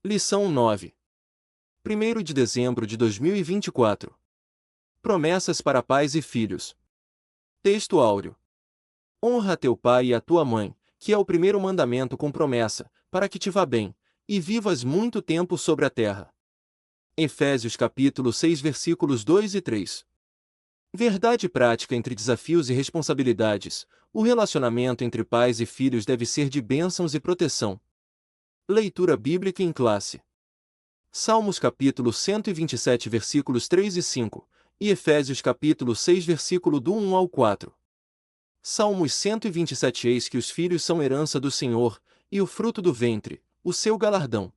Lição 9. 1º de dezembro de 2024. Promessas para pais e filhos. Texto áureo. Honra a teu pai e a tua mãe, que é o primeiro mandamento com promessa, para que te vá bem, e vivas muito tempo sobre a terra. Efésios capítulo 6 versículos 2 e 3. Verdade prática entre desafios e responsabilidades. O relacionamento entre pais e filhos deve ser de bênçãos e proteção. Leitura bíblica em classe. Salmos capítulo 127 versículos 3 e 5, e Efésios capítulo 6 versículo do 1 ao 4. Salmos 127. Eis que os filhos são herança do Senhor, e o fruto do ventre, o seu galardão.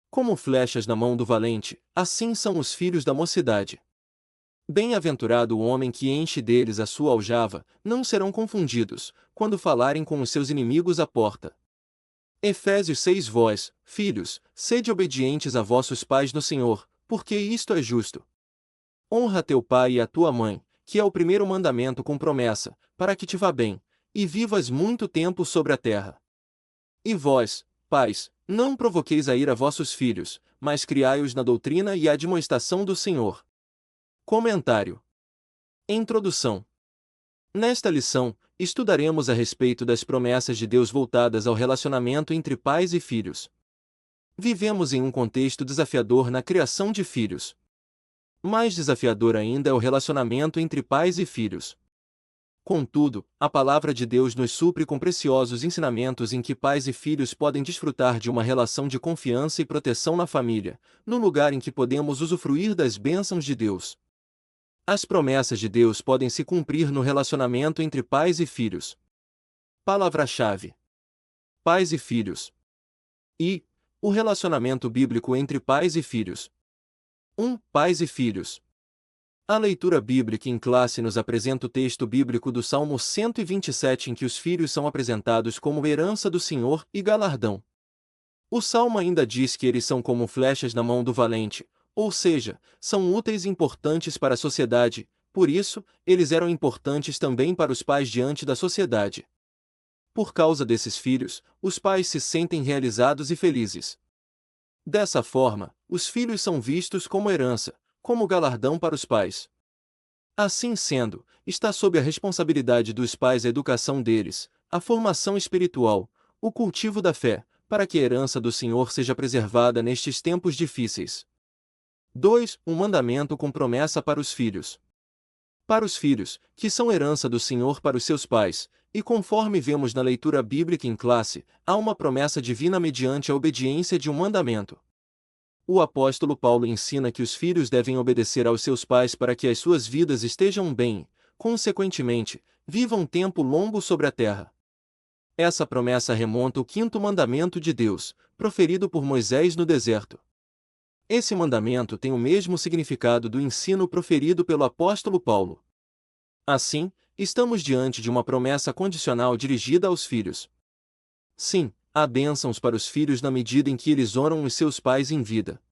Como flechas na mão do valente, assim são os filhos da mocidade. Bem-aventurado o homem que enche deles a sua aljava, não serão confundidos, quando falarem com os seus inimigos à porta. Efésios 6. Vós, filhos, sede obedientes a vossos pais no Senhor, porque isto é justo. Honra teu pai e a tua mãe, que é o primeiro mandamento com promessa, para que te vá bem, e vivas muito tempo sobre a terra. E vós, pais, não provoqueis a ira vossos filhos, mas criai-os na doutrina e admoestação do Senhor. Comentário. Introdução. Nesta lição, estudaremos a respeito das promessas de Deus voltadas ao relacionamento entre pais e filhos. Vivemos em um contexto desafiador na criação de filhos. Mais desafiador ainda é o relacionamento entre pais e filhos. Contudo, a palavra de Deus nos supre com preciosos ensinamentos em que pais e filhos podem desfrutar de uma relação de confiança e proteção na família, no lugar em que podemos usufruir das bênçãos de Deus. As promessas de Deus podem se cumprir no relacionamento entre pais e filhos. Palavra-chave: pais e filhos. E o relacionamento bíblico entre pais e filhos. 1. Pais e filhos. A leitura bíblica em classe nos apresenta o texto bíblico do Salmo 127 em que os filhos são apresentados como herança do Senhor e galardão. O Salmo ainda diz que eles são como flechas na mão do valente, ou seja, são úteis e importantes para a sociedade, por isso, eles eram importantes também para os pais diante da sociedade. Por causa desses filhos, os pais se sentem realizados e felizes. Dessa forma, os filhos são vistos como herança, como galardão para os pais. Assim sendo, está sob a responsabilidade dos pais a educação deles, a formação espiritual, o cultivo da fé, para que a herança do Senhor seja preservada nestes tempos difíceis. 2. Um mandamento com promessa para os filhos. Para os filhos, que são herança do Senhor para os seus pais, e conforme vemos na leitura bíblica em classe, há uma promessa divina mediante a obediência de um mandamento. O apóstolo Paulo ensina que os filhos devem obedecer aos seus pais para que as suas vidas estejam bem, consequentemente, vivam um tempo longo sobre a terra. Essa promessa remonta ao 5º mandamento de Deus, proferido por Moisés no deserto. Esse mandamento tem o mesmo significado do ensino proferido pelo apóstolo Paulo. Assim, estamos diante de uma promessa condicional dirigida aos filhos. Sim, há bênçãos para os filhos na medida em que eles honram os seus pais em vida.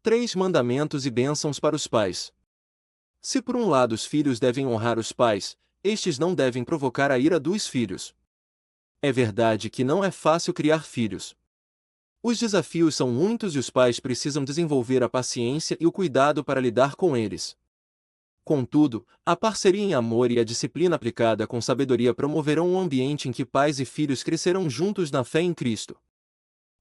3 mandamentos e bênçãos para os pais. Se por um lado os filhos devem honrar os pais, estes não devem provocar a ira dos filhos. É verdade que não é fácil criar filhos. Os desafios são muitos e os pais precisam desenvolver a paciência e o cuidado para lidar com eles. Contudo, a parceria em amor e a disciplina aplicada com sabedoria promoverão um ambiente em que pais e filhos crescerão juntos na fé em Cristo.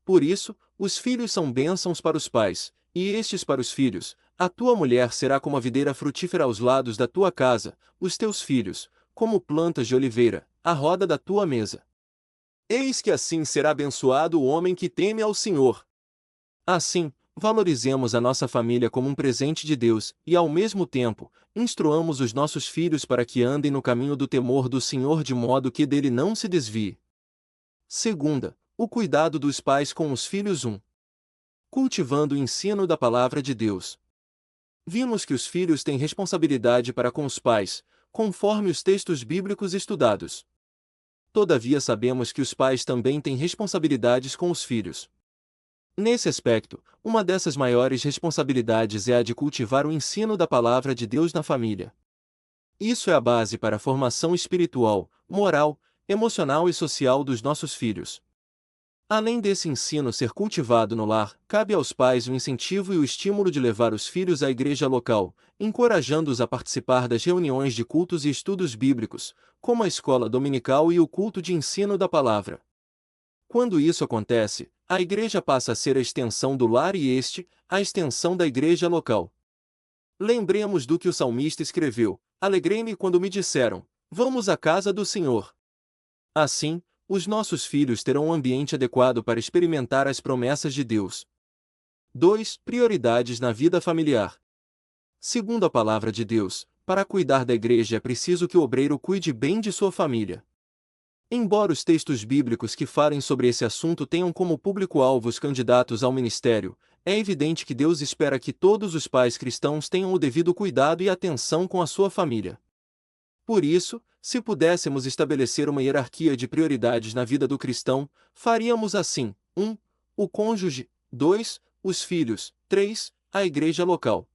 Por isso, os filhos são bênçãos para os pais, e estes para os filhos. A tua mulher será como a videira frutífera aos lados da tua casa, os teus filhos, como plantas de oliveira, à roda da tua mesa. Eis que assim será abençoado o homem que teme ao Senhor. Assim, valorizemos a nossa família como um presente de Deus e, ao mesmo tempo, instruamos os nossos filhos para que andem no caminho do temor do Senhor de modo que dele não se desvie. 2. O cuidado dos pais com os filhos. 1. Cultivando o ensino da palavra de Deus. Vimos que os filhos têm responsabilidade para com os pais, conforme os textos bíblicos estudados. Todavia sabemos que os pais também têm responsabilidades com os filhos. Nesse aspecto, uma dessas maiores responsabilidades é a de cultivar o ensino da palavra de Deus na família. Isso é a base para a formação espiritual, moral, emocional e social dos nossos filhos. Além desse ensino ser cultivado no lar, cabe aos pais o incentivo e o estímulo de levar os filhos à igreja local, encorajando-os a participar das reuniões de cultos e estudos bíblicos, como a escola dominical e o culto de ensino da palavra. Quando isso acontece, a igreja passa a ser a extensão do lar e este, a extensão da igreja local. Lembremos do que o salmista escreveu: alegrei-me quando me disseram, vamos à casa do Senhor. Assim, os nossos filhos terão um ambiente adequado para experimentar as promessas de Deus. 2. Prioridades na vida familiar. Segundo a palavra de Deus, para cuidar da igreja é preciso que o obreiro cuide bem de sua família. Embora os textos bíblicos que falem sobre esse assunto tenham como público-alvo os candidatos ao ministério, é evidente que Deus espera que todos os pais cristãos tenham o devido cuidado e atenção com a sua família. Por isso, se pudéssemos estabelecer uma hierarquia de prioridades na vida do cristão, faríamos assim: 1. O cônjuge, 2. Os filhos, 3. A igreja local.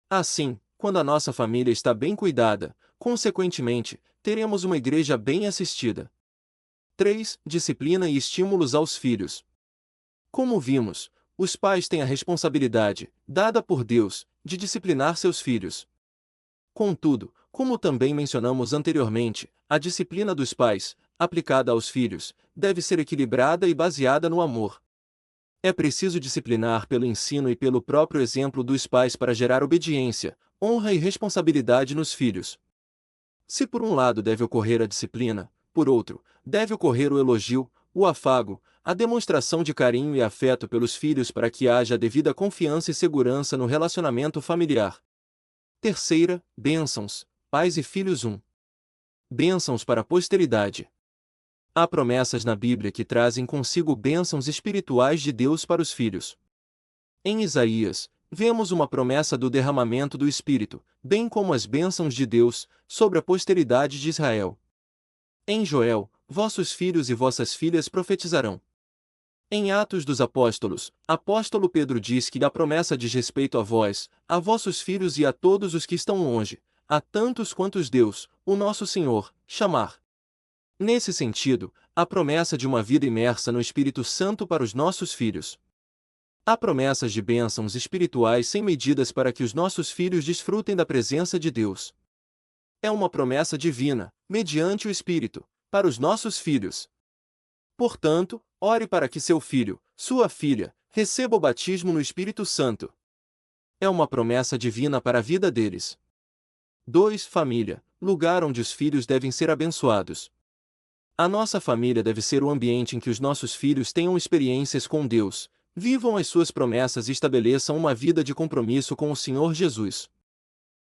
Assim, quando a nossa família está bem cuidada, consequentemente, teremos uma igreja bem assistida. 3. Disciplina e estímulos aos filhos. Como vimos, os pais têm a responsabilidade, dada por Deus, de disciplinar seus filhos. Contudo, como também mencionamos anteriormente, a disciplina dos pais, aplicada aos filhos, deve ser equilibrada e baseada no amor. É preciso disciplinar pelo ensino e pelo próprio exemplo dos pais para gerar obediência, honra e responsabilidade nos filhos. Se por um lado deve ocorrer a disciplina, por outro, deve ocorrer o elogio, o afago, a demonstração de carinho e afeto pelos filhos para que haja a devida confiança e segurança no relacionamento familiar. Terceira, bênçãos, pais e filhos 1. Bênçãos para a posteridade. Há promessas na Bíblia que trazem consigo bênçãos espirituais de Deus para os filhos. Em Isaías, vemos uma promessa do derramamento do Espírito, bem como as bênçãos de Deus, sobre a posteridade de Israel. Em Joel, vossos filhos e vossas filhas profetizarão. Em Atos dos Apóstolos, apóstolo Pedro diz que a promessa diz respeito a vós, a vossos filhos e a todos os que estão longe, a tantos quantos Deus, o nosso Senhor, chamar. Nesse sentido, a promessa de uma vida imersa no Espírito Santo para os nossos filhos. Há promessas de bênçãos espirituais sem medidas para que os nossos filhos desfrutem da presença de Deus. É uma promessa divina, mediante o Espírito, para os nossos filhos. Portanto, ore para que seu filho, sua filha, receba o batismo no Espírito Santo. É uma promessa divina para a vida deles. 2. Família, lugar onde os filhos devem ser abençoados. A nossa família deve ser o ambiente em que os nossos filhos tenham experiências com Deus, vivam as suas promessas e estabeleçam uma vida de compromisso com o Senhor Jesus.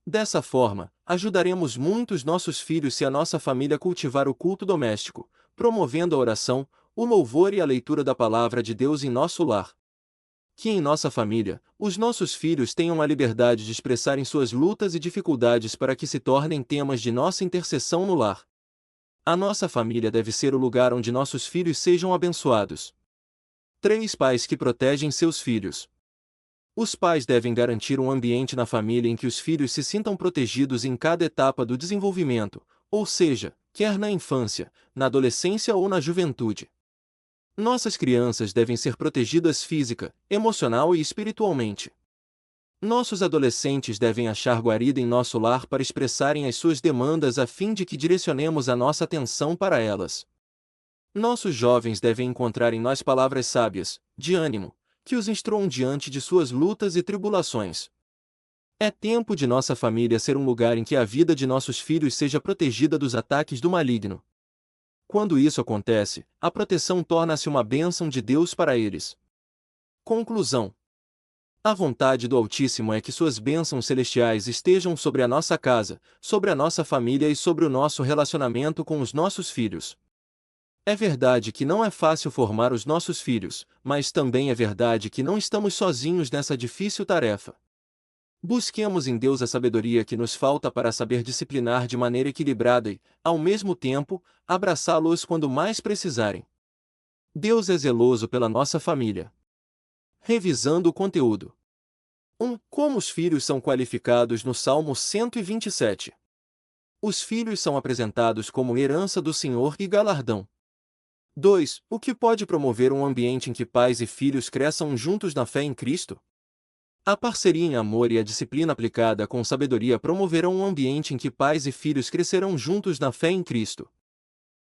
Dessa forma, ajudaremos muito os nossos filhos se a nossa família cultivar o culto doméstico, promovendo a oração, o louvor e a leitura da palavra de Deus em nosso lar. Que em nossa família, os nossos filhos tenham a liberdade de expressarem suas lutas e dificuldades para que se tornem temas de nossa intercessão no lar. A nossa família deve ser o lugar onde nossos filhos sejam abençoados. 3. Pais que protegem seus filhos. Os pais devem garantir um ambiente na família em que os filhos se sintam protegidos em cada etapa do desenvolvimento, ou seja, quer na infância, na adolescência ou na juventude. Nossas crianças devem ser protegidas física, emocional e espiritualmente. Nossos adolescentes devem achar guarida em nosso lar para expressarem as suas demandas a fim de que direcionemos a nossa atenção para elas. Nossos jovens devem encontrar em nós palavras sábias, de ânimo, que os instruam diante de suas lutas e tribulações. É tempo de nossa família ser um lugar em que a vida de nossos filhos seja protegida dos ataques do maligno. Quando isso acontece, a proteção torna-se uma bênção de Deus para eles. Conclusão. A vontade do Altíssimo é que suas bênçãos celestiais estejam sobre a nossa casa, sobre a nossa família e sobre o nosso relacionamento com os nossos filhos. É verdade que não é fácil formar os nossos filhos, mas também é verdade que não estamos sozinhos nessa difícil tarefa. Busquemos em Deus a sabedoria que nos falta para saber disciplinar de maneira equilibrada e, ao mesmo tempo, abraçá-los quando mais precisarem. Deus é zeloso pela nossa família. Revisando o conteúdo. 1. Como os filhos são qualificados no Salmo 127. Os filhos são apresentados como herança do Senhor e galardão. 2. O que pode promover um ambiente em que pais e filhos cresçam juntos na fé em Cristo? A parceria em amor e a disciplina aplicada com sabedoria promoverão um ambiente em que pais e filhos crescerão juntos na fé em Cristo.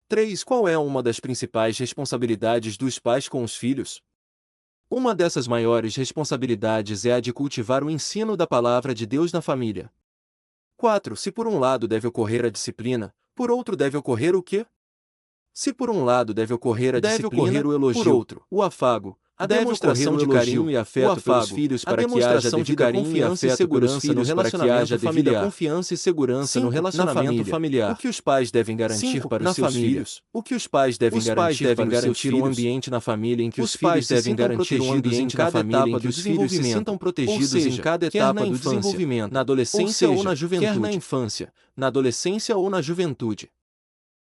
3. Qual é uma das principais responsabilidades dos pais com os filhos? Uma dessas maiores responsabilidades é a de cultivar o ensino da palavra de Deus na família. 4. Se por um lado deve ocorrer a disciplina, por outro deve ocorrer o quê? Se por um lado deve ocorrer a disciplina, o elogio, por outro, o afago, a demonstração de carinho e afeto pelos filhos para que haja devida confiança e segurança no relacionamento familiar. Confiança e segurança no relacionamento familiar. O que os pais devem garantir para os seus filhos? O que os pais devem garantir para os seus filhos? Um ambiente na família em que os pais devem garantir um ambiente na família em que os filhos se sintam protegidos em cada etapa do desenvolvimento, na adolescência ou na juventude, quer na infância, na adolescência ou na juventude.